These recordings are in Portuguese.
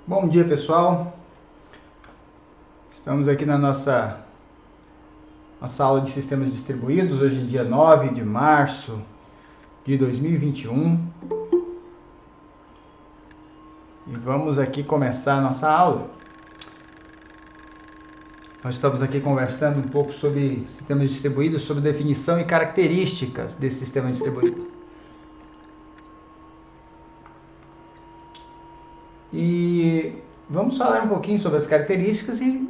Bom dia, pessoal. Estamos aqui na nossa aula de sistemas distribuídos, hoje é dia 9 de março de 2021. E vamos aqui começar a nossa aula. Nós estamos aqui conversando um pouco sobre sistemas distribuídos, sobre definição e características desse sistema distribuído. E vamos falar um pouquinho sobre as características e,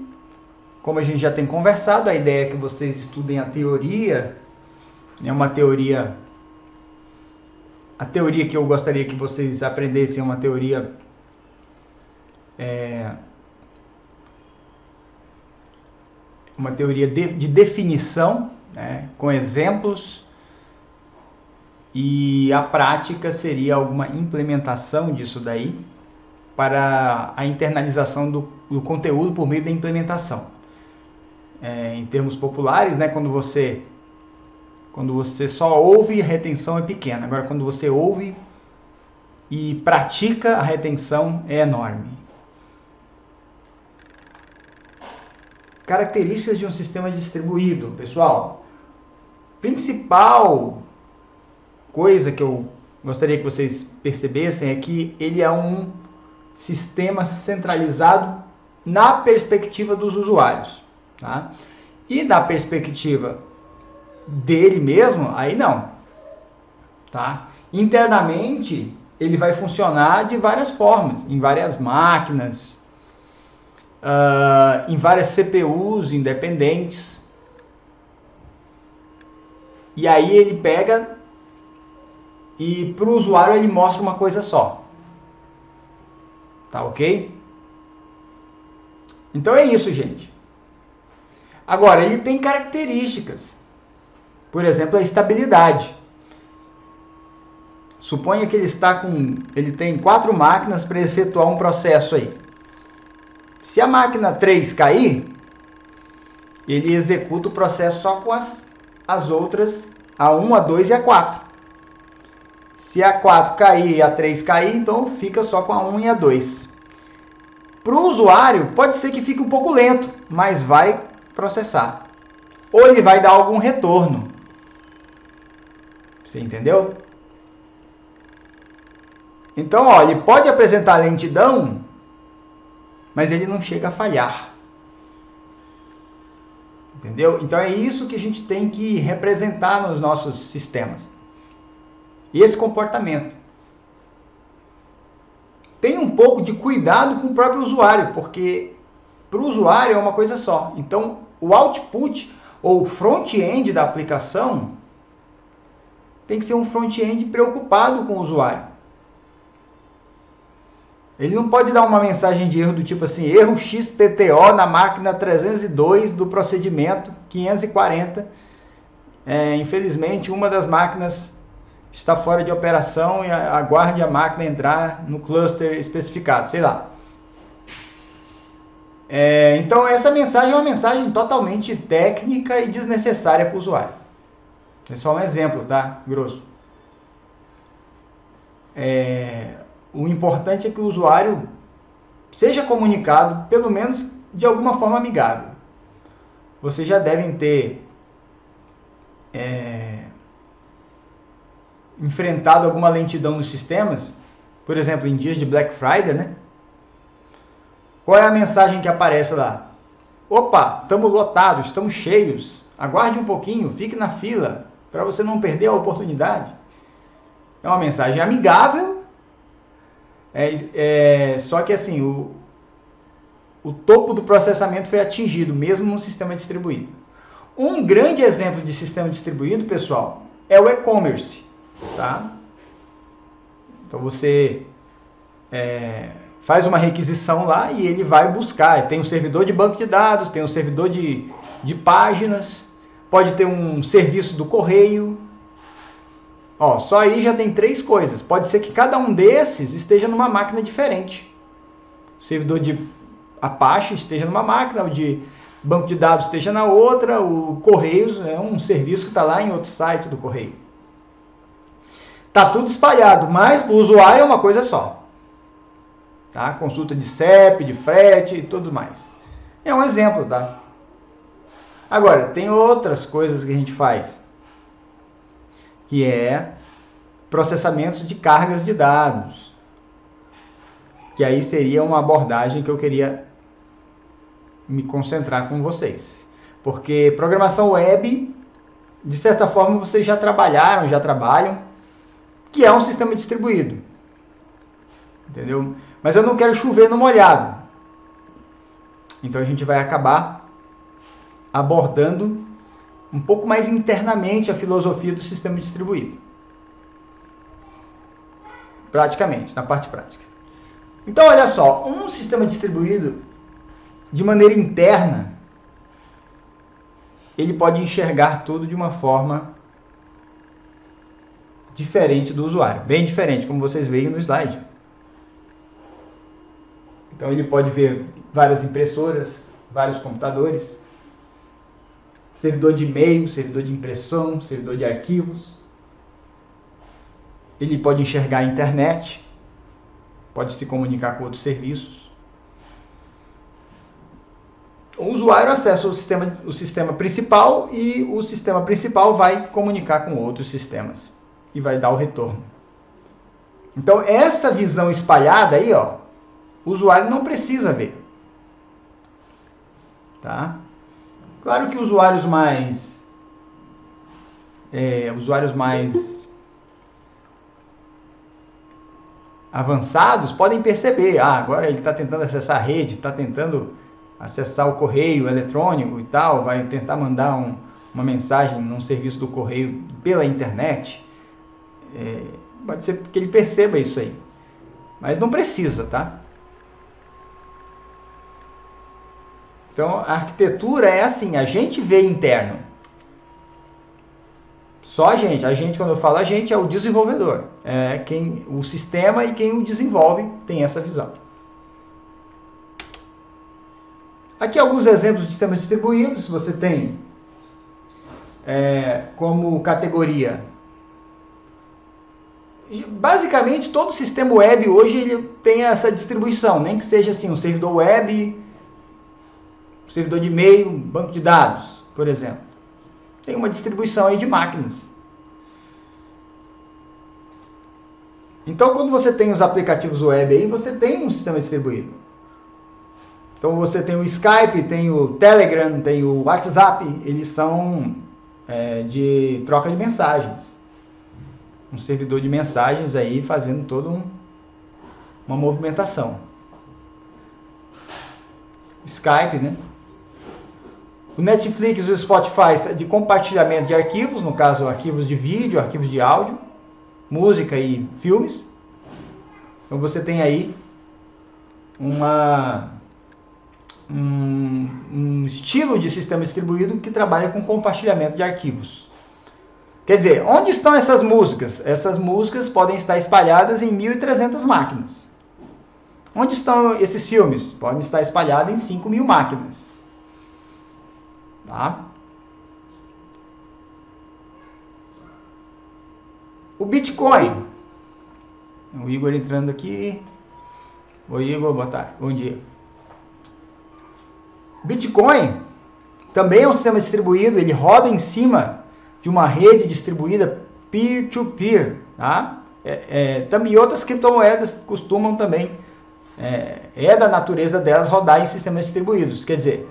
como a gente já tem conversado, a ideia é que vocês estudem a teoria, a teoria que eu gostaria que vocês aprendessem é uma teoria de definição, né, com exemplos, e a prática seria alguma implementação disso daí para a internalização do conteúdo por meio da implementação. Em termos populares, né, quando você só ouve, a retenção é pequena. Agora, quando você ouve e pratica, a retenção é enorme. Características de um sistema distribuído, pessoal. Principal coisa que eu gostaria que vocês percebessem é que ele é um sistema centralizado na perspectiva dos usuários, tá? E na perspectiva dele mesmo, aí não, tá? Internamente, ele vai funcionar de várias formas, em várias máquinas, em várias CPUs independentes. E aí ele pega e para o usuário ele mostra uma coisa só. Tá ok? Então é isso, gente. Agora, ele tem características. Por exemplo, a estabilidade. Suponha que ele tem 4 máquinas para efetuar um processo aí. Se a máquina 3 cair, ele executa o processo só com as outras, a 1, a 2 e a 4. Se a 4 cair e a 3 cair, então fica só com a 1 e a 2. Para o usuário, pode ser que fique um pouco lento, mas vai processar. Ou ele vai dar algum retorno. Você entendeu? Então, ó, ele pode apresentar lentidão, mas ele não chega a falhar. Entendeu? Então é isso que a gente tem que representar nos nossos sistemas. E esse comportamento. Tem um pouco de cuidado com o próprio usuário, porque para o usuário é uma coisa só. Então, o output ou front-end da aplicação tem que ser um front-end preocupado com o usuário. Ele não pode dar uma mensagem de erro do tipo assim, erro XPTO na máquina 302 do procedimento 540. Infelizmente, uma das máquinas está fora de operação e aguarde a máquina entrar no cluster especificado, sei lá. Então, essa mensagem é uma mensagem totalmente técnica e desnecessária para o usuário. É só um exemplo, tá? Grosso. O importante é que o usuário seja comunicado, pelo menos de alguma forma amigável. Vocês já devem ter enfrentado alguma lentidão nos sistemas, por exemplo, em dias de Black Friday, né? Qual é a mensagem que aparece lá? Opa, estamos lotados, estamos cheios, aguarde um pouquinho, fique na fila, para você não perder a oportunidade. É uma mensagem amigável, só que assim, o topo do processamento foi atingido, mesmo no sistema distribuído. Um grande exemplo de sistema distribuído, pessoal, é o e-commerce. Tá? Então você faz uma requisição lá e ele vai buscar. Tem um servidor de banco de dados, tem um servidor de páginas, pode ter um serviço do correio. Ó, só aí já tem 3 coisas. Pode ser que cada um desses esteja numa máquina diferente. O servidor de Apache esteja numa máquina, o de banco de dados esteja na outra, o Correios é um serviço que está lá em outro site do Correio. Tá tudo espalhado, mas o usuário é uma coisa só. tá? Consulta de CEP, de frete e tudo mais. É um exemplo, tá? Agora, tem outras coisas que a gente faz, que é processamentos de cargas de dados, que aí seria uma abordagem que eu queria me concentrar com vocês. Porque programação web, de certa forma, vocês já trabalharam, já trabalham, que é um sistema distribuído. Entendeu? Mas eu não quero chover no molhado. Então a gente vai acabar abordando um pouco mais internamente a filosofia do sistema distribuído. Praticamente, na parte prática. Então, olha só, um sistema distribuído, de maneira interna, ele pode enxergar tudo de uma forma diferente do usuário. Bem diferente, como vocês veem no slide. Então, ele pode ver várias impressoras, vários computadores, servidor de e-mail, servidor de impressão, servidor de arquivos. Ele pode enxergar a internet, pode se comunicar com outros serviços. O usuário acessa o sistema principal e o sistema principal vai comunicar com outros sistemas e vai dar o retorno. Então, essa visão espalhada aí, ó, o usuário não precisa ver. Tá? Claro que usuários mais avançados podem perceber, agora ele está tentando acessar a rede, está tentando acessar o correio eletrônico e tal, vai tentar mandar uma mensagem num serviço do correio pela internet. Pode ser que ele perceba isso aí, mas não precisa, tá? Então, a arquitetura é assim, a gente vê interno. Só a gente, quando eu falo a gente, é o desenvolvedor. É o sistema e quem o desenvolve tem essa visão. Aqui alguns exemplos de sistemas distribuídos. Você tem como categoria. Basicamente, todo sistema web hoje ele tem essa distribuição. Nem que seja assim, um servidor web, servidor de e-mail, banco de dados, por exemplo. Tem uma distribuição aí de máquinas. Então, quando você tem os aplicativos web aí, você tem um sistema distribuído. Então, você tem o Skype, tem o Telegram, tem o WhatsApp. Eles são de troca de mensagens. Um servidor de mensagens aí fazendo toda uma movimentação. O Skype, né? O Netflix e o Spotify de compartilhamento de arquivos, no caso arquivos de vídeo, arquivos de áudio, música e filmes. Então você tem aí um estilo de sistema distribuído que trabalha com compartilhamento de arquivos. Quer dizer, onde estão essas músicas? Essas músicas podem estar espalhadas em 1.300 máquinas. Onde estão esses filmes? Podem estar espalhados em 5.000 máquinas. Tá? O Bitcoin. O Igor entrando aqui. Oi, Igor, boa tarde. Bom dia. Bitcoin também é um sistema distribuído. Ele roda em cima de uma rede distribuída peer-to-peer. Tá? Também outras criptomoedas costumam também, da natureza delas, rodar em sistemas distribuídos. Quer dizer,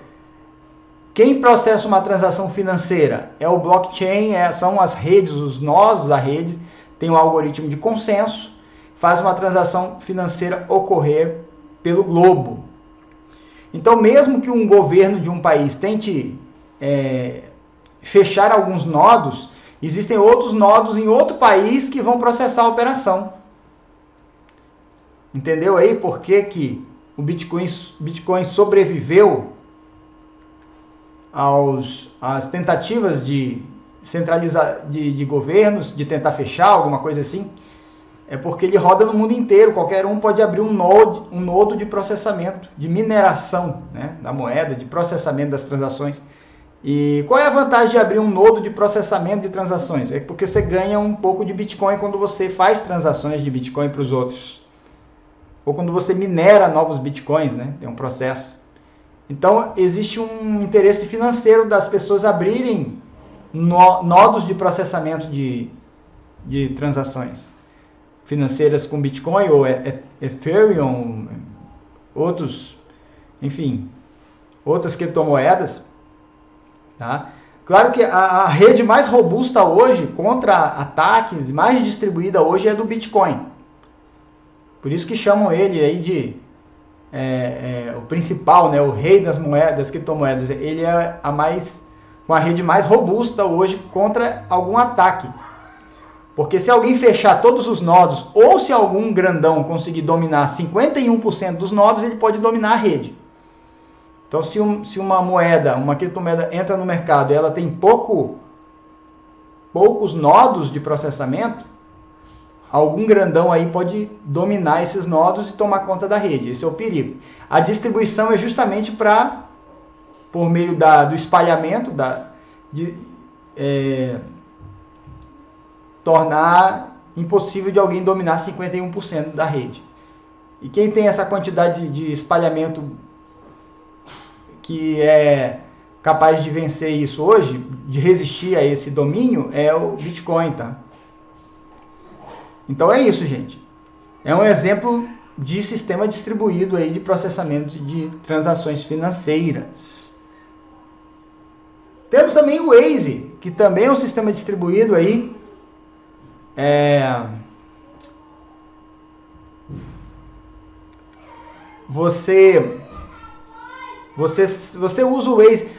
quem processa uma transação financeira é o blockchain, são as redes, os nós da rede, tem um algoritmo de consenso, faz uma transação financeira ocorrer pelo globo. Então, mesmo que um governo de um país tente fechar alguns nodos, existem outros nodos em outro país que vão processar a operação. Entendeu aí por que o Bitcoin sobreviveu às tentativas de centralizar de governos, de tentar fechar alguma coisa assim? É porque ele roda no mundo inteiro, qualquer um pode abrir um nodo de processamento, de mineração, né, da moeda, de processamento das transações. E qual é a vantagem de abrir um nodo de processamento de transações? É porque você ganha um pouco de Bitcoin quando você faz transações de Bitcoin para os outros. ou quando você minera novos bitcoins, né? Tem um processo. Então, existe um interesse financeiro das pessoas abrirem nodos de processamento de transações financeiras com Bitcoin ou Ethereum, outros, enfim, outras criptomoedas, tá? Claro que a rede mais robusta hoje contra ataques, mais distribuída hoje é do Bitcoin. Por isso que chamam ele aí de o principal, né, o rei das moedas, das criptomoedas. Ele é com a rede mais robusta hoje contra algum ataque. Porque se alguém fechar todos os nodos, ou se algum grandão conseguir dominar 51% dos nodos, ele pode dominar a rede. Então, se uma moeda, uma criptomoeda entra no mercado e ela tem poucos nodos de processamento, algum grandão aí pode dominar esses nodos e tomar conta da rede. Esse é o perigo. A distribuição é justamente por meio do espalhamento, tornar impossível de alguém dominar 51% da rede. E quem tem essa quantidade de espalhamento que é capaz de vencer isso hoje, de resistir a esse domínio, é o Bitcoin, tá? Então é isso, gente. É um exemplo de sistema distribuído aí de processamento de transações financeiras. Temos também o Waze, que também é um sistema distribuído aí. Você usa o Waze.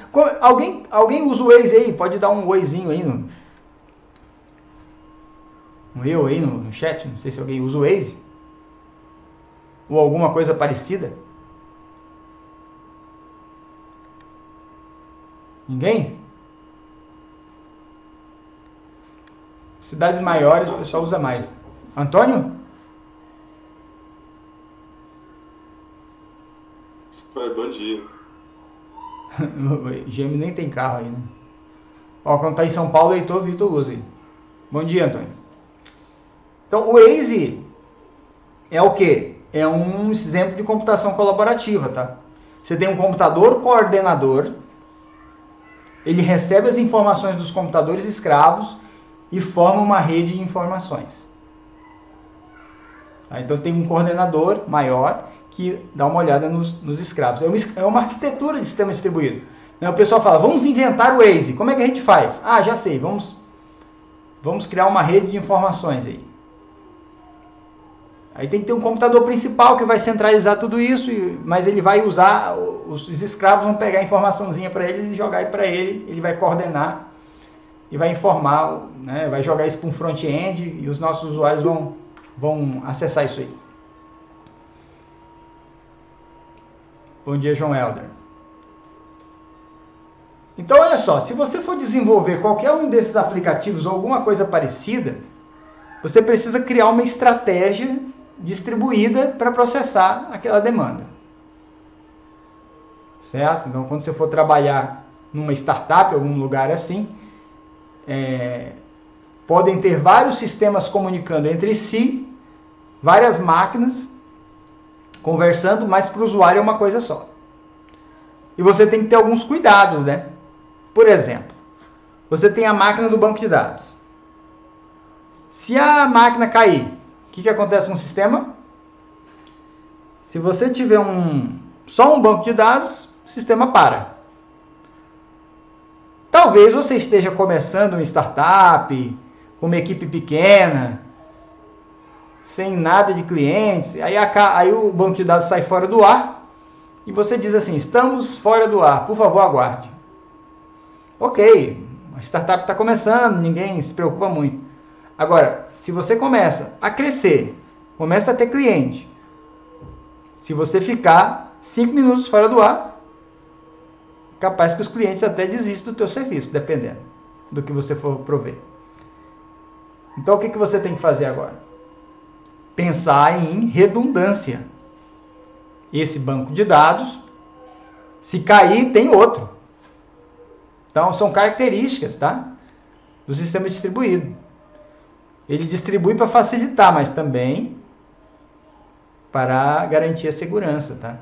Alguém usa o Waze aí? Pode dar um oizinho aí no chat. Não sei se alguém usa o Waze. Ou alguma coisa parecida. Ninguém? Cidades maiores o pessoal usa mais. Antônio? Bom dia. O Gêmeo nem tem carro aí, né? Ó, quando tá em São Paulo, Vitor usa aí. Bom dia, Antônio. Então, o Waze é o quê? É um exemplo de computação colaborativa, tá? Você tem um computador coordenador, ele recebe as informações dos computadores escravos e forma uma rede de informações. Tá? Então, tem um coordenador maior que dá uma olhada nos escravos. É uma arquitetura de sistema distribuído. O pessoal fala, vamos inventar o Waze. Como é que a gente faz? Ah, já sei, vamos criar uma rede de informações aí. Aí tem que ter um computador principal que vai centralizar tudo isso, mas ele vai usar, os escravos vão pegar a informaçãozinha para eles e jogar para ele vai coordenar e vai informar, né, vai jogar isso para um front-end e os nossos usuários vão acessar isso aí. Bom dia, João Helder. Então, olha só, se você for desenvolver qualquer um desses aplicativos ou alguma coisa parecida, você precisa criar uma estratégia distribuída para processar aquela demanda. Certo? Então, quando você for trabalhar numa startup, algum lugar assim, podem ter vários sistemas comunicando entre si, várias máquinas conversando, mas para o usuário é uma coisa só. E você tem que ter alguns cuidados, né? Por exemplo, você tem a máquina do banco de dados. Se a máquina cair, o que acontece com o sistema? Se você tiver só um banco de dados, o sistema para. Talvez você esteja começando uma startup, com uma equipe pequena, sem nada de clientes, aí o banco de dados sai fora do ar e você diz assim, estamos fora do ar, por favor aguarde. Ok, a startup está começando, ninguém se preocupa muito. Agora, se você começa a crescer, começa a ter cliente, se você ficar 5 minutos fora do ar, capaz que os clientes até desistam do teu serviço, dependendo do que você for prover. Então, o que você tem que fazer agora? Pensar em redundância. Esse banco de dados, se cair, tem outro. Então, são características, tá? Do sistema distribuído. Ele distribui para facilitar, mas também para garantir a segurança, tá?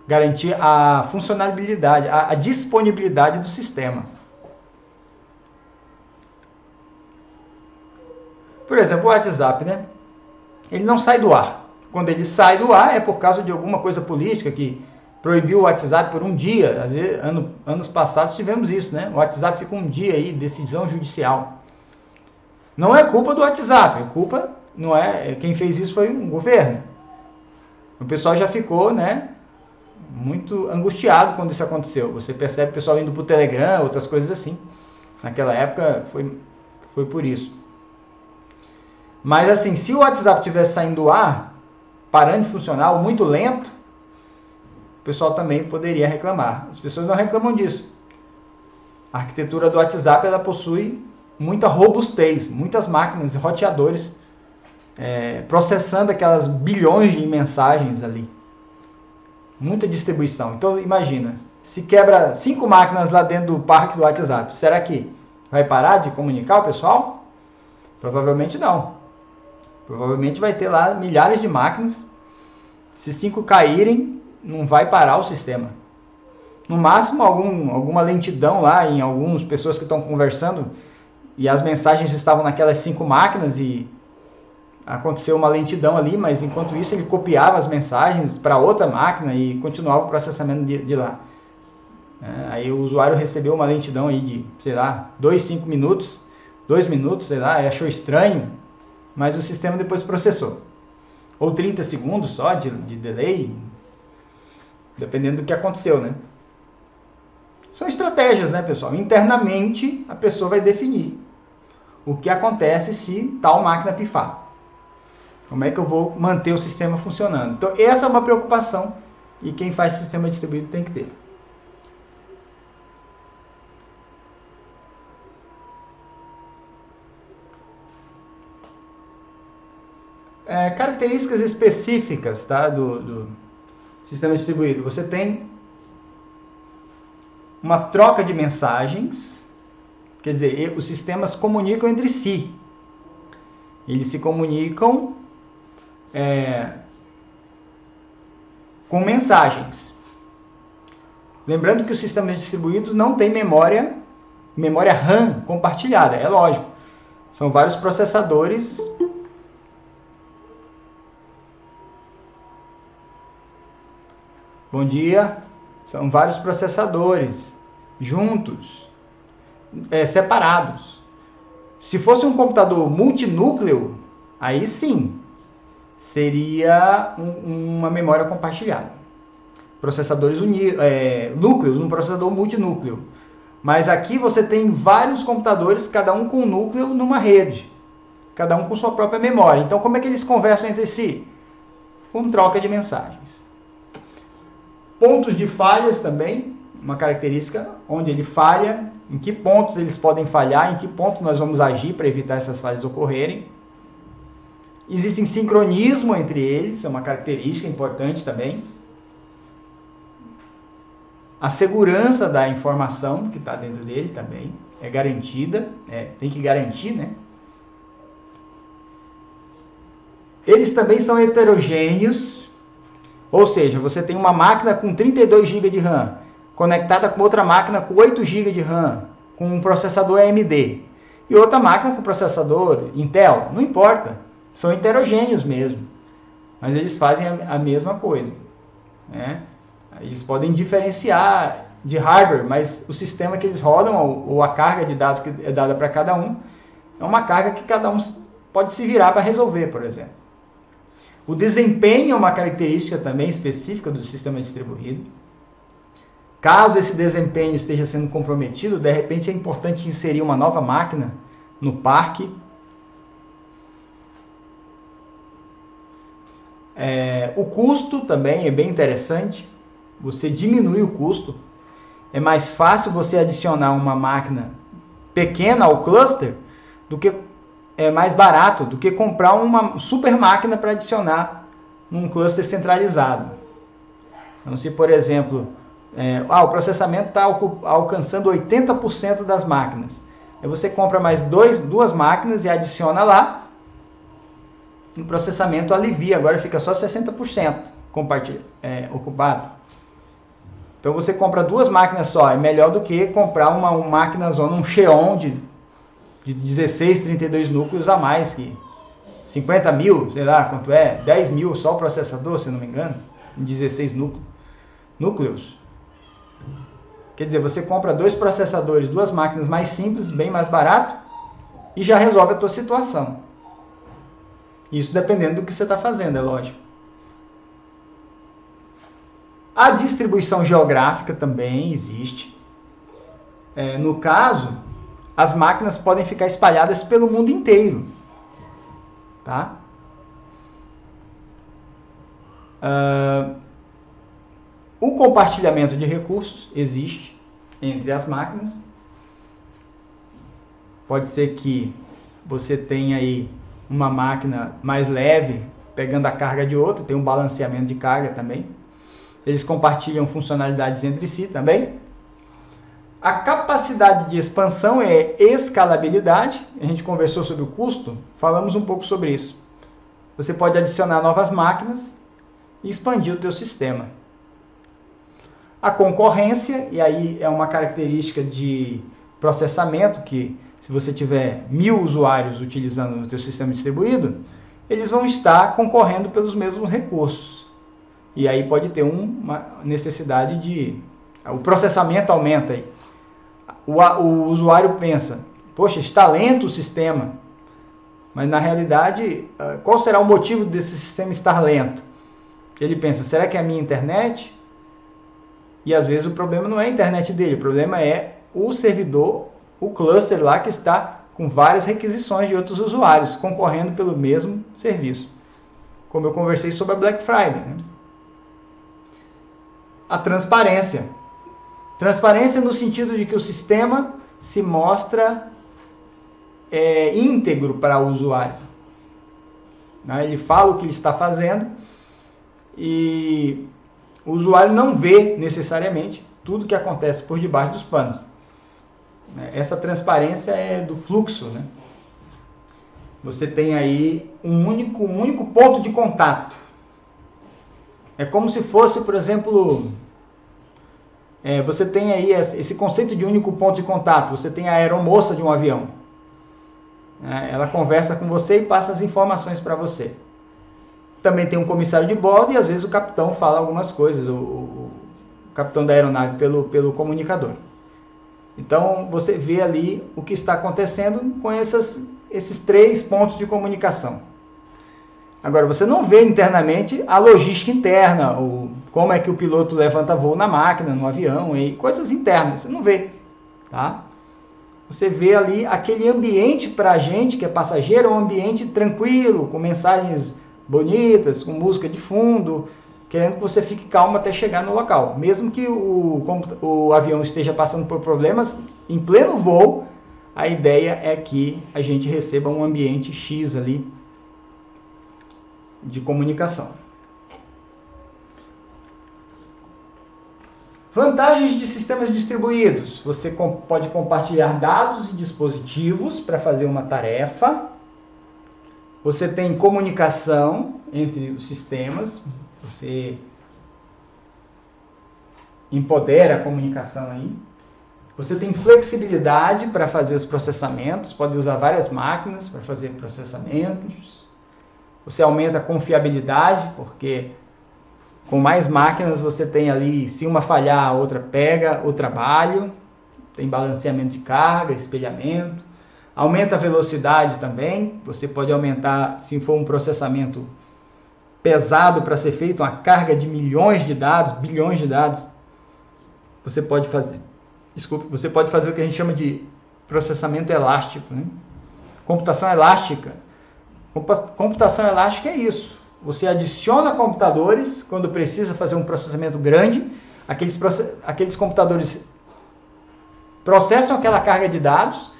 Garantir a funcionalidade, a disponibilidade do sistema. Por exemplo, o WhatsApp, né? Ele não sai do ar. Quando ele sai do ar é por causa de alguma coisa política que proibiu o WhatsApp por um dia. Às vezes, anos passados tivemos isso, né? O WhatsApp ficou um dia aí, decisão judicial. Não é culpa do WhatsApp, não é quem fez isso foi o governo. O pessoal já ficou, né, muito angustiado quando isso aconteceu. Você percebe o pessoal indo para o Telegram, outras coisas assim. Naquela época foi por isso. Mas assim, se o WhatsApp tivesse saindo do ar, parando de funcionar, ou muito lento, o pessoal também poderia reclamar. As pessoas não reclamam disso. A arquitetura do WhatsApp ela possui muita robustez, muitas máquinas, roteadores, processando aquelas bilhões de mensagens ali. Muita distribuição. Então imagina, se quebra 5 máquinas lá dentro do parque do WhatsApp, será que vai parar de comunicar o pessoal? Provavelmente não. Provavelmente vai ter lá milhares de máquinas. Se 5 caírem, não vai parar o sistema. No máximo, alguma lentidão lá em algumas pessoas que estão conversando e as mensagens estavam naquelas 5 máquinas e aconteceu uma lentidão ali, mas enquanto isso ele copiava as mensagens para outra máquina e continuava o processamento de lá. Aí o usuário recebeu uma lentidão aí de, sei lá, 2 minutos, sei lá, achou estranho, mas o sistema depois processou. Ou 30 segundos só de delay, dependendo do que aconteceu, né? São estratégias, né, pessoal? Internamente, a pessoa vai definir o que acontece se tal máquina pifar. Como é que eu vou manter o sistema funcionando? Então, essa é uma preocupação e quem faz sistema distribuído tem que ter. Características específicas, tá, do sistema distribuído. Você tem uma troca de mensagens, quer dizer, os sistemas comunicam entre si. Eles se comunicam com mensagens. Lembrando que os sistemas distribuídos não têm memória RAM compartilhada, é lógico. São vários processadores. Bom dia. São vários processadores juntos, separados. Se fosse um computador multinúcleo, aí sim, seria uma memória compartilhada. Processadores núcleos, um processador multinúcleo. Mas aqui você tem vários computadores, cada um com um núcleo numa rede. Cada um com sua própria memória. Então, como é que eles conversam entre si? Com troca de mensagens. Pontos de falhas também, uma característica onde ele falha, em que pontos eles podem falhar, em que ponto nós vamos agir para evitar essas falhas ocorrerem. Existe sincronismo entre eles, é uma característica importante também. A segurança da informação que está dentro dele também é garantida, tem que garantir, né? Eles também são heterogêneos, ou seja, você tem uma máquina com 32 GB de RAM, conectada com outra máquina com 8 GB de RAM, com um processador AMD, e outra máquina com processador Intel, não importa, são heterogêneos mesmo, mas eles fazem a mesma coisa, né? Eles podem diferenciar de hardware, mas o sistema que eles rodam, ou a carga de dados que é dada para cada um, é uma carga que cada um pode se virar para resolver, por exemplo. O desempenho é uma característica também específica do sistema distribuído. Caso esse desempenho esteja sendo comprometido, de repente é importante inserir uma nova máquina no parque. O custo também é bem interessante. Você diminui o custo. É mais fácil você adicionar uma máquina pequena ao cluster do que mais barato do que comprar uma super máquina para adicionar num cluster centralizado. Então, se por exemplo, o processamento está alcançando 80% das máquinas, aí você compra mais duas máquinas e adiciona lá, o processamento alivia, agora fica só 60% ocupado. Então você compra 2 máquinas só, é melhor do que comprar uma máquina zona, um Xeon de 16, 32 núcleos a mais, que 50 mil, sei lá quanto é, 10 mil só o processador, se não me engano, em 16 núcleos. Quer dizer, você compra 2 processadores, 2 máquinas mais simples, bem mais barato, e já resolve a tua situação. Isso dependendo do que você está fazendo, é lógico. A distribuição geográfica também existe. No caso, as máquinas podem ficar espalhadas pelo mundo inteiro. Tá? O compartilhamento de recursos existe entre as máquinas. Pode ser que você tenha aí uma máquina mais leve pegando a carga de outra, tem um balanceamento de carga também. Eles compartilham funcionalidades entre si também. A capacidade de expansão é escalabilidade. A gente conversou sobre o custo, falamos um pouco sobre isso. Você pode adicionar novas máquinas e expandir o teu sistema. A concorrência, e aí é uma característica de processamento que se você tiver 1000 usuários utilizando o teu sistema distribuído, eles vão estar concorrendo pelos mesmos recursos. E aí pode ter uma necessidade de... O processamento aumenta aí. O usuário pensa, poxa, está lento o sistema. Mas na realidade, qual será o motivo desse sistema estar lento? Ele pensa, será que é a minha internet? E às vezes o problema não é a internet dele, o problema é o servidor, o cluster lá que está com várias requisições de outros usuários, concorrendo pelo mesmo serviço. Como eu conversei sobre a Black Friday, né? A transparência. Transparência no sentido de que o sistema se mostra íntegro para o usuário. Ele fala o que ele está fazendo e o usuário não vê necessariamente tudo que acontece por debaixo dos panos. Essa transparência é do fluxo, né? Você tem aí um único ponto de contato. É como se fosse, por exemplo, você tem aí esse conceito de único ponto de contato. Você tem a aeromoça de um avião. Ela conversa com você e passa as informações para você. Também tem um comissário de bordo e às vezes o capitão fala algumas coisas, o capitão da aeronave pelo comunicador. Então você vê ali o que está acontecendo com esses 3 pontos de comunicação. Agora, você não vê internamente a logística interna, como é que o piloto levanta voo na máquina, no avião, e coisas internas, você não vê. Tá? Você vê ali aquele ambiente para a gente, que é passageiro, é um ambiente tranquilo, com mensagens bonitas, com música de fundo, querendo que você fique calmo até chegar no local. Mesmo que o avião esteja passando por problemas, em pleno voo, a ideia é que a gente receba um ambiente X ali de comunicação. Vantagens de sistemas distribuídos. Você pode compartilhar dados e dispositivos para fazer uma tarefa. Você tem comunicação entre os sistemas. Você empodera a comunicação aí. Você tem flexibilidade para fazer os processamentos. Pode usar várias máquinas para fazer processamentos. Você aumenta a confiabilidade, porque com mais máquinas você tem ali, se uma falhar, a outra pega o trabalho. Tem balanceamento de carga, espelhamento. Aumenta a velocidade também. Você pode aumentar, se for um processamento pesado para ser feito, uma carga de milhões de dados, bilhões de dados. Você pode fazer o que a gente chama de processamento elástico, né? Computação elástica. Computação elástica é isso. Você adiciona computadores quando precisa fazer um processamento grande. Aqueles computadores processam aquela carga de dados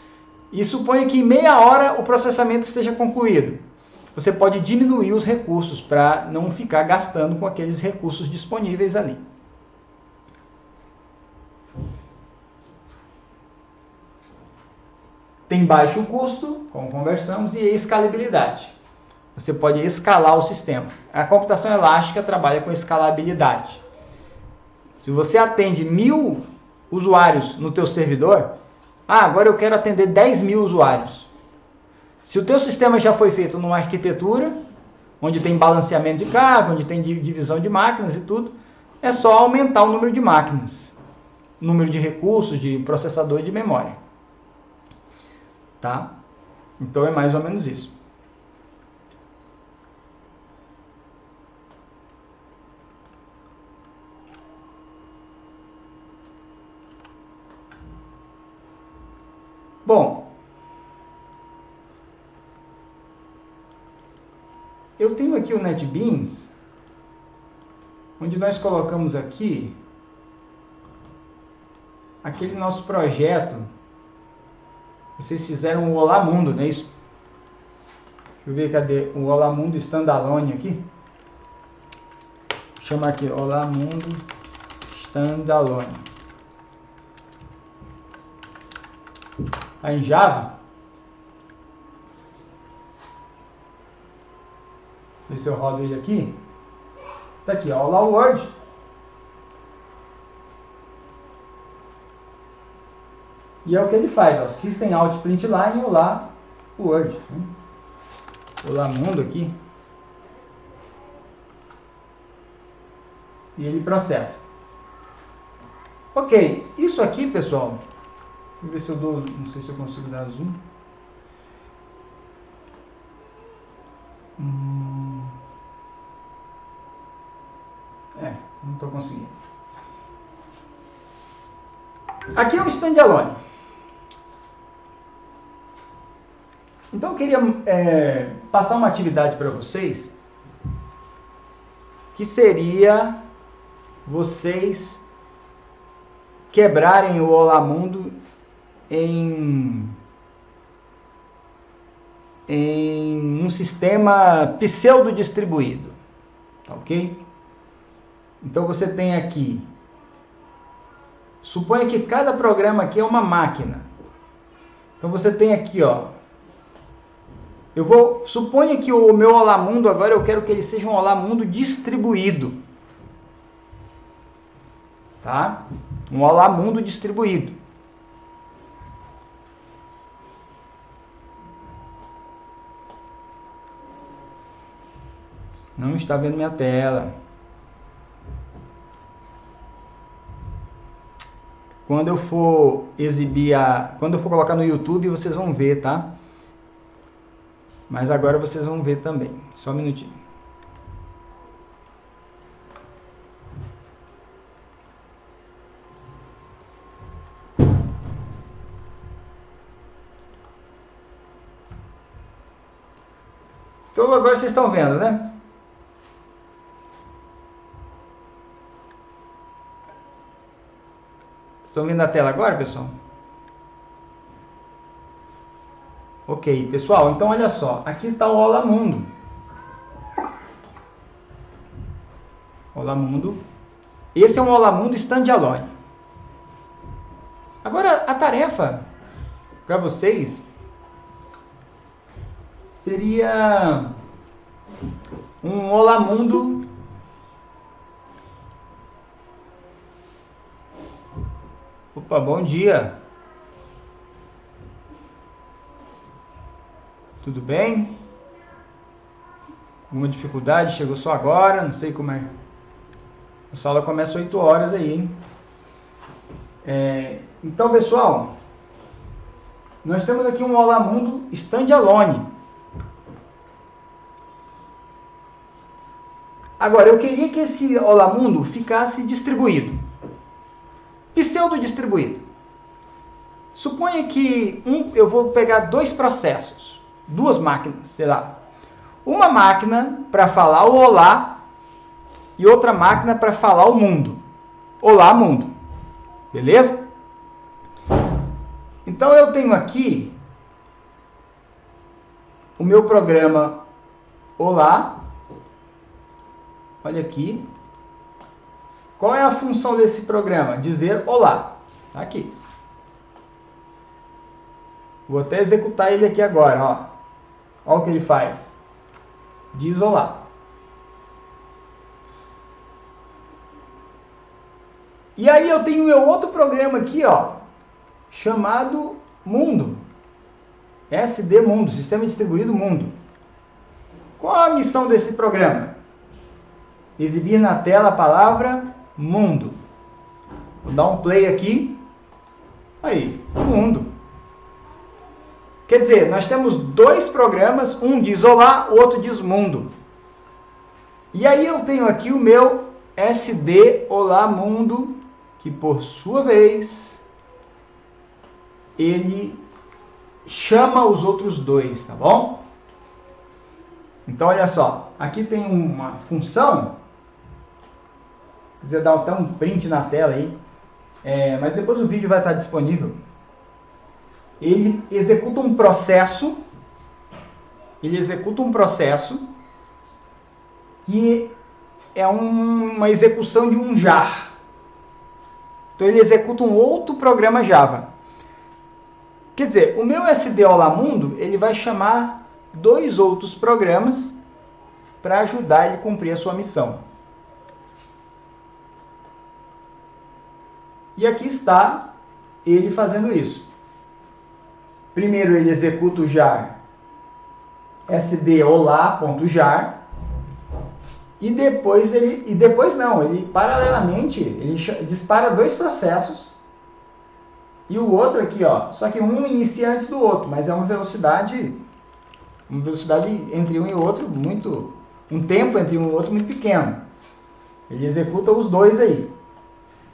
e suponha que em meia hora o processamento esteja concluído. Você pode diminuir os recursos para não ficar gastando com aqueles recursos disponíveis ali. Tem baixo custo, como conversamos, e escalabilidade. você pode escalar o sistema. A computação elástica trabalha com escalabilidade. Se você atende 1000 usuários no teu servidor, agora eu quero atender 10.000 usuários. Se o teu sistema já foi feito numa arquitetura, onde tem balanceamento de carga, onde tem divisão de máquinas e tudo, é só aumentar o número de máquinas, o número de recursos, de processador e de memória. Tá? Então é mais ou menos isso. Bom, eu tenho aqui o NetBeans, onde nós colocamos aqui aquele nosso projeto. Vocês fizeram o Olá Mundo, não é isso? Deixa eu ver, cadê o Olá Mundo Standalone aqui? Vou chamar aqui Olá Mundo Standalone. Está em Java? Deixa eu ver se eu rodo ele aqui. Está aqui, ó, Olá Word. E é o que ele faz, ó, System Out Print Line, Olá Word. Olá Mundo aqui. E ele processa. Ok, isso aqui, pessoal. Deixa eu ver se eu dou, não sei se eu consigo dar zoom. Não estou conseguindo. Aqui é um standalone. Então eu queria passar uma atividade para vocês, que seria vocês quebrarem o Olá Mundo em um sistema pseudo-distribuído, tá ok? Então você tem aqui, suponha que cada programa aqui é uma máquina. Então você tem aqui, ó, suponha que o meu Olá Mundo agora eu quero que ele seja um Olá Mundo distribuído, tá? Um Olá Mundo distribuído. Não está vendo minha tela. Quando eu for quando eu for colocar no YouTube, vocês vão ver, tá? Mas agora vocês vão ver também. Só um minutinho. Então agora vocês estão vendo, né? Estão vendo a tela agora, pessoal? Ok, pessoal, então olha só, aqui está o Olá Mundo. Olá Mundo. Esse é um Olá Mundo standalone. Agora, a tarefa para vocês seria um Olá Mundo Opa, bom dia. Tudo bem? Alguma dificuldade? Chegou só agora? Não sei como é. A sala começa 8 horas aí, hein? Então, pessoal, nós temos aqui um Olá Mundo standalone. Agora, eu queria que esse Olá Mundo ficasse distribuído. Pseudo-distribuído. Suponha que eu vou pegar dois processos, duas máquinas, sei lá. Uma máquina para falar o olá e outra máquina para falar o mundo. Olá, mundo. Beleza? Então eu tenho aqui o meu programa Olá. Olha aqui. Qual é a função desse programa? Dizer olá. Tá aqui. Vou até executar ele aqui agora, ó. Olha o que ele faz. de isolar. E aí eu tenho meu outro programa aqui, ó, chamado Mundo. SD Mundo, Sistema Distribuído Mundo. Qual a missão desse programa? Exibir na tela a palavra mundo. Vou dar um play aqui. Aí, mundo. Quer dizer, nós temos dois programas, um diz olá, o outro diz mundo. E aí eu tenho aqui o meu SD Olá Mundo, que por sua vez, ele chama os outros dois, tá bom? Então, olha só, aqui tem uma função, se quiser dar até um print na tela aí, mas depois o vídeo vai estar disponível. Ele executa um processo, que é uma execução de um jar. Então ele executa um outro programa Java. Quer dizer, o meu SD Olá Mundo, ele vai chamar dois outros programas para ajudar ele a cumprir a sua missão. E aqui está ele fazendo isso. Primeiro ele executa o jar SD Olá.jar e depois ele paralelamente ele dispara dois processos e o outro aqui, ó, só que um inicia antes do outro, mas é uma velocidade entre um e outro um tempo entre um e outro muito pequeno. Ele executa os dois aí.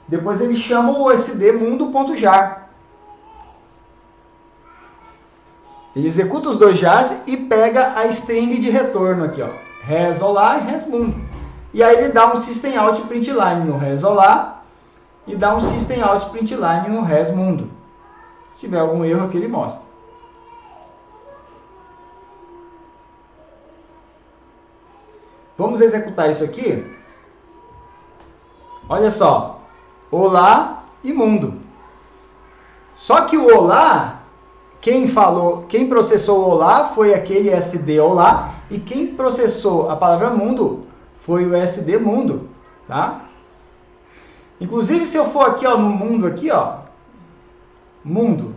Depois ele chama o SD Mundo.jar. Ele executa os dois jars e pega a string de retorno aqui, ó, res olá e res mundo. E aí ele dá um system out println no res olá e dá um system out println no res mundo. Se tiver algum erro aqui ele mostra. Vamos executar isso aqui. Olha só, olá e mundo. Só que o olá, quem processou o olá foi aquele SD olá, e quem processou a palavra mundo foi o SD mundo, tá? Inclusive, se eu for aqui, ó, no mundo aqui, ó, mundo.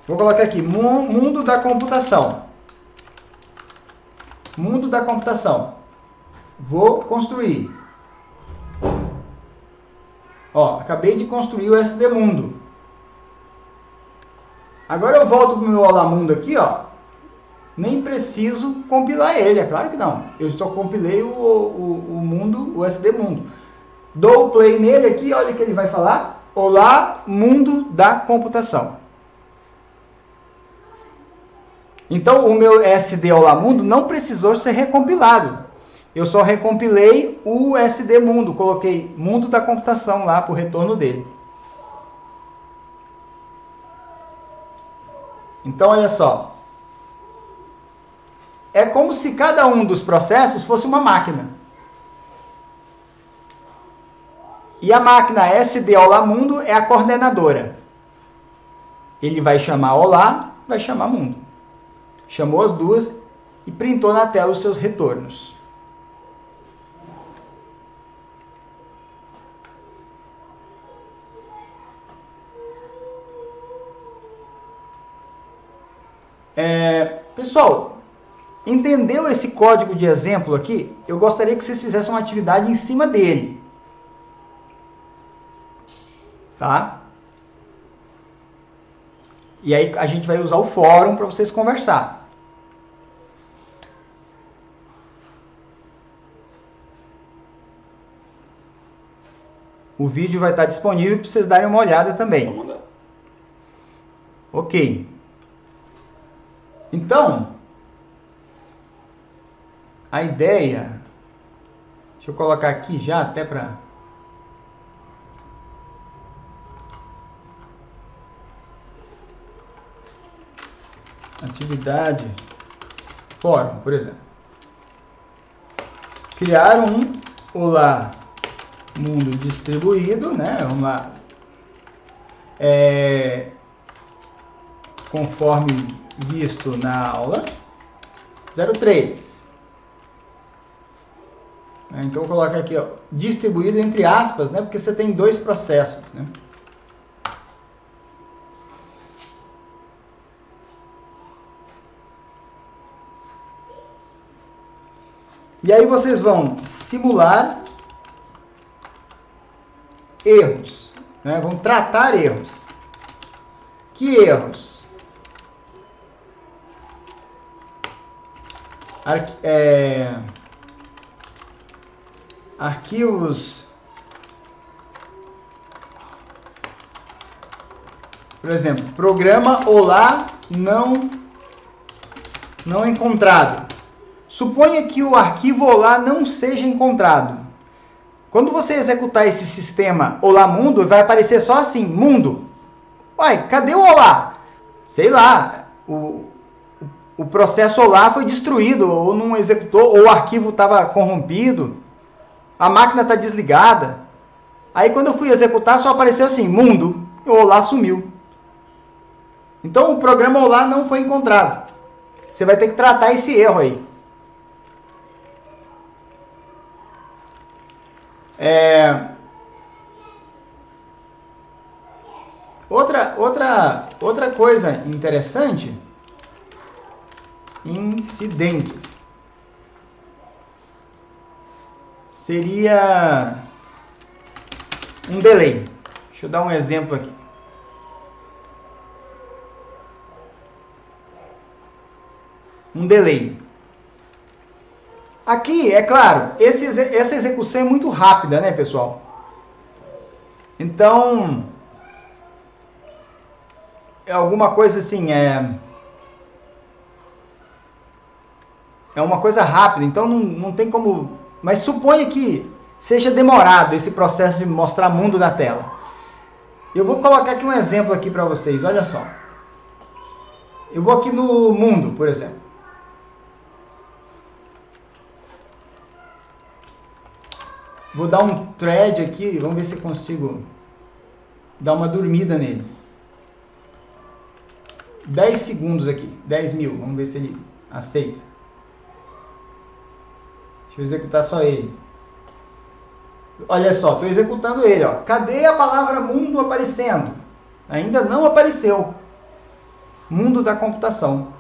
Vou colocar aqui mundo da computação. Mundo da computação. Vou construir. Ó, acabei de construir o SD mundo. Agora eu volto para o meu Olá Mundo aqui, ó. Nem preciso compilar ele, é claro que não. Eu só compilei o mundo, o SD mundo. Dou o play nele aqui, olha o que ele vai falar. Olá, mundo da computação. Então o meu SD Olá Mundo não precisou ser recompilado. Eu só recompilei o SD mundo, coloquei mundo da computação lá para o retorno dele. Então, olha só. É como se cada um dos processos fosse uma máquina. E a máquina SD Olá Mundo é a coordenadora. Ele vai chamar Olá, vai chamar Mundo. Chamou as duas e printou na tela os seus retornos. Pessoal, entendeu esse código de exemplo aqui? Eu gostaria que vocês fizessem uma atividade em cima dele. Tá? E aí a gente vai usar o fórum para vocês conversar. O vídeo vai estar disponível para vocês darem uma olhada também. Ok. Então, a ideia... Deixa eu colocar aqui já até para... Atividade fórum, por exemplo. Criar um Olá Mundo distribuído, né? Conforme visto na aula. 0,3. Então, eu vou colocar aqui, ó, distribuído entre aspas, né? Porque você tem dois processos, né? E aí vocês vão simular erros, né? Vão tratar erros. Que erros? Arquivos, por exemplo, programa olá não encontrado. Suponha que o arquivo olá não seja encontrado. Quando você executar esse sistema olá mundo, vai aparecer só assim, mundo. Uai, cadê o olá? Sei lá, o processo olá foi destruído, ou não executou, ou o arquivo estava corrompido, a máquina está desligada. Aí quando eu fui executar, só apareceu assim, mundo, e o olá sumiu. Então o programa olá não foi encontrado. Você vai ter que tratar esse erro aí. Outra coisa interessante, incidentes, seria um delay. Deixa eu dar um exemplo aqui. Um delay. Aqui, é claro, essa execução é muito rápida, né, pessoal? Então, é alguma coisa assim, é uma coisa rápida, então não tem como... Mas suponha que seja demorado esse processo de mostrar mundo na tela. Eu vou colocar aqui um exemplo aqui para vocês, olha só. Eu vou aqui no mundo, por exemplo. Vou dar um thread aqui, vamos ver se eu consigo dar uma dormida nele. 10 segundos aqui, 10.000, vamos ver se ele aceita. Deixa eu executar só ele. Olha só, estou executando ele, ó. Cadê a palavra mundo aparecendo? Ainda não apareceu. Mundo da computação.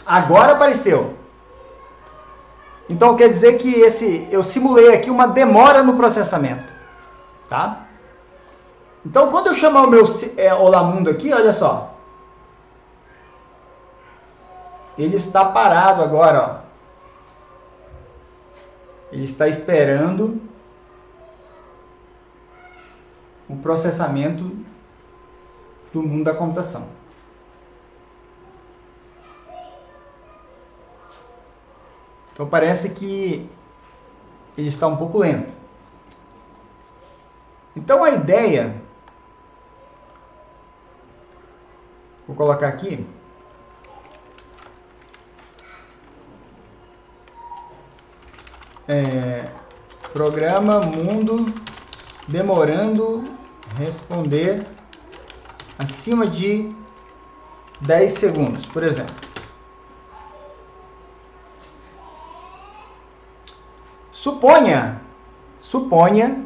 Agora apareceu. Então quer dizer que eu simulei aqui uma demora no processamento, tá? Então quando eu chamar o meu olá mundo aqui, olha só. Ele está parado agora, ó. Ele está esperando o processamento do mundo da computação. Então parece que ele está um pouco lento. Então a ideia, vou colocar aqui, programa mundo demorando responder acima de 10 segundos, por exemplo. Suponha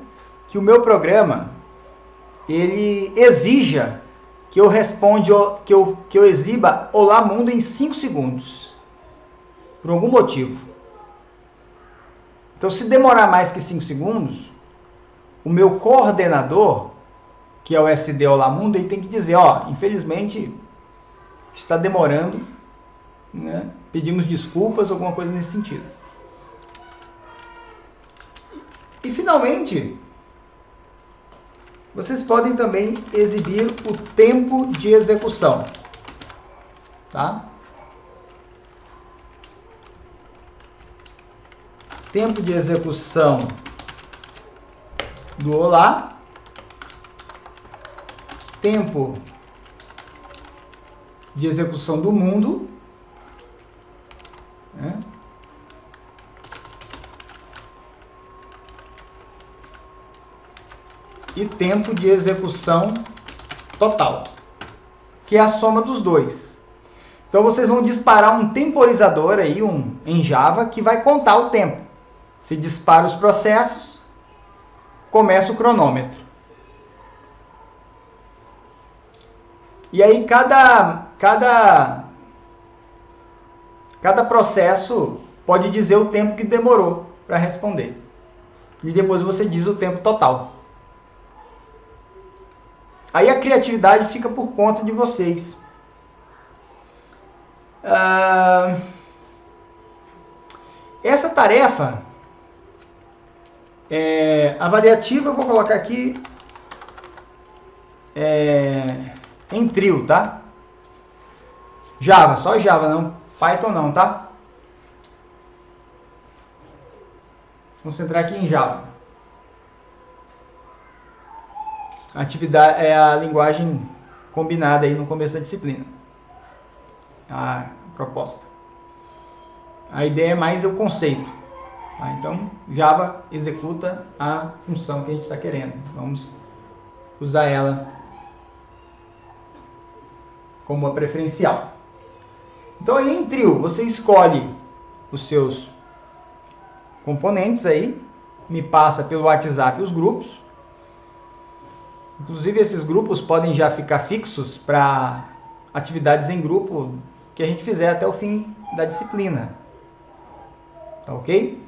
que o meu programa ele exija que eu responda, que eu exiba olá mundo em 5 segundos. Por algum motivo. Então, se demorar mais que 5 segundos, o meu coordenador, que é o SD olá mundo, ele tem que dizer, ó, infelizmente está demorando, né? Pedimos desculpas, alguma coisa nesse sentido. E finalmente, vocês podem também exibir o tempo de execução, tá? Tempo de execução do olá, tempo de execução do mundo, né? E tempo de execução total, que é a soma dos dois. Então vocês vão disparar um temporizador aí, em Java, que vai contar o tempo. Se dispara os processos, começa o cronômetro. E aí cada processo pode dizer o tempo que demorou para responder. E depois você diz o tempo total. Aí a criatividade fica por conta de vocês. Essa tarefa avaliativa, eu vou colocar aqui em trio, tá? Java, só Java, não Python não, tá? Vou concentrar aqui em Java. A atividade é a linguagem combinada aí no começo da disciplina. A proposta. A ideia é mais o conceito. Tá? Então, Java executa a função que a gente está querendo. Vamos usar ela como a preferencial. Então, aí em trio, você escolhe os seus componentes aí, me passa pelo WhatsApp os grupos. Inclusive, esses grupos podem já ficar fixos para atividades em grupo que a gente fizer até o fim da disciplina. Tá ok?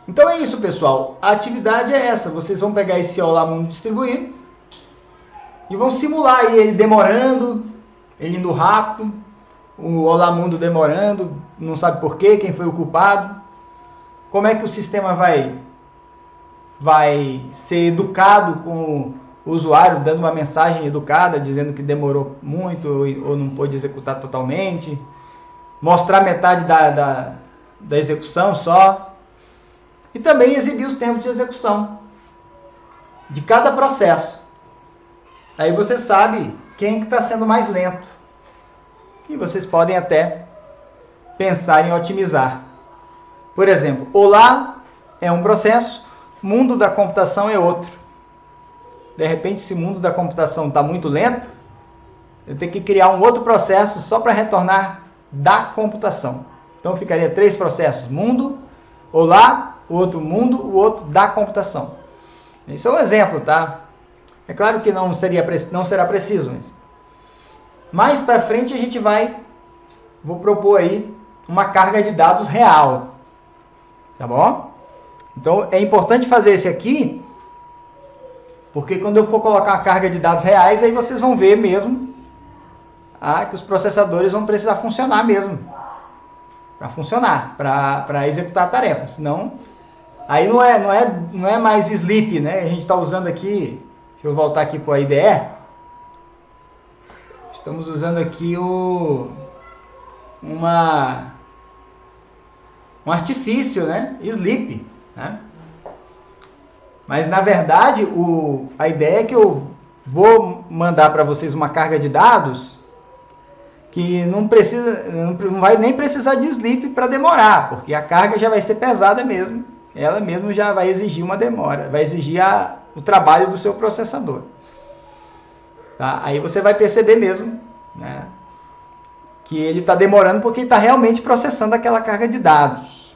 Então é isso, pessoal. A atividade é essa. Vocês vão pegar esse Olá Mundo distribuído e vão simular aí ele demorando, ele indo rápido, o Olá Mundo demorando, não sabe por quê, quem foi o culpado, como é que o sistema vai ser educado com o usuário, dando uma mensagem educada, dizendo que demorou muito ou não pôde executar totalmente, mostrar metade da execução só, e também exibir os tempos de execução de cada processo. Aí você sabe quem está sendo mais lento. E vocês podem até pensar em otimizar. Por exemplo, Olá é um processo, mundo da computação é outro. De repente, se o mundo da computação está muito lento, eu tenho que criar um outro processo só para retornar da computação. Então ficaria 3 processos: mundo, Olá, o outro mundo, o outro da computação. Isso é um exemplo, tá? É claro que não será preciso, mas mais para frente a gente vou propor aí uma carga de dados real, tá bom? Então é importante fazer esse aqui, porque quando eu for colocar uma carga de dados reais, aí vocês vão ver mesmo que os processadores vão precisar funcionar mesmo, para funcionar, para executar a tarefa. Senão, aí não é mais sleep, né? A gente está usando aqui, deixa eu voltar aqui para a IDE. Estamos usando aqui um artifício, né? Sleep, né? Mas na verdade a ideia é que eu vou mandar para vocês uma carga de dados que não vai nem precisar de sleep para demorar, porque a carga já vai ser pesada mesmo. Ela mesmo já vai exigir uma demora, vai exigir o trabalho do seu processador. Tá? Aí você vai perceber mesmo, né, que ele está demorando porque está realmente processando aquela carga de dados.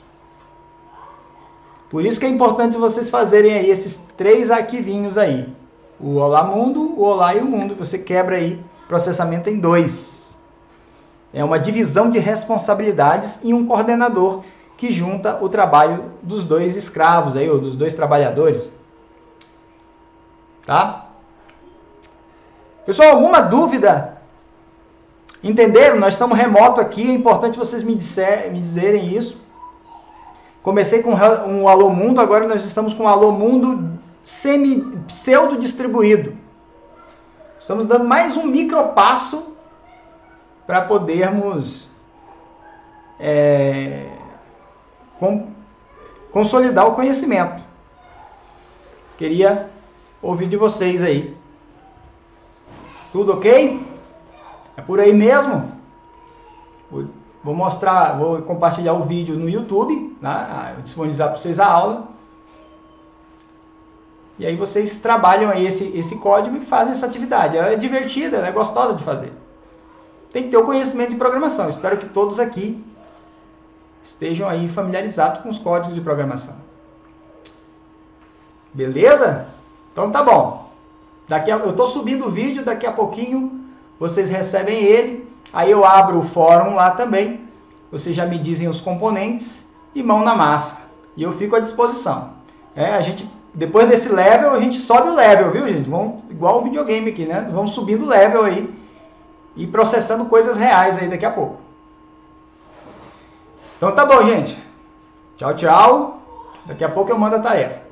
Por isso que é importante vocês fazerem aí esses 3 arquivinhos aí. O Olá Mundo, o Olá e o Mundo. Você quebra aí processamento em 2. É uma divisão de responsabilidades e um coordenador que junta o trabalho dos 2 escravos aí, ou dos 2 trabalhadores. Tá? Pessoal, alguma dúvida? Entenderam? Nós estamos remoto aqui, é importante vocês me dizerem isso. Comecei com um Alô Mundo, agora nós estamos com um Alô Mundo pseudo-distribuído. Estamos dando mais um micropasso para podermos consolidar o conhecimento. Queria ouvir de vocês aí. Tudo ok? É por aí mesmo? Vou compartilhar o vídeo no YouTube, né? Vou disponibilizar para vocês a aula. E aí vocês trabalham aí esse código e fazem essa atividade. Ela é divertida, ela é gostosa de fazer. tem que ter o conhecimento de programação. Espero que todos aqui estejam aí familiarizados com os códigos de programação. Beleza? Então tá bom. Eu estou subindo o vídeo, daqui a pouquinho vocês recebem ele. Aí eu abro o fórum lá também. Vocês já me dizem os componentes e mão na massa. E eu fico à disposição. Depois desse level, a gente sobe o level, viu, gente? Vamos, igual o videogame aqui, né? Vamos subindo o level aí e processando coisas reais aí daqui a pouco. Então tá bom, gente. Tchau, tchau. Daqui a pouco eu mando a tarefa.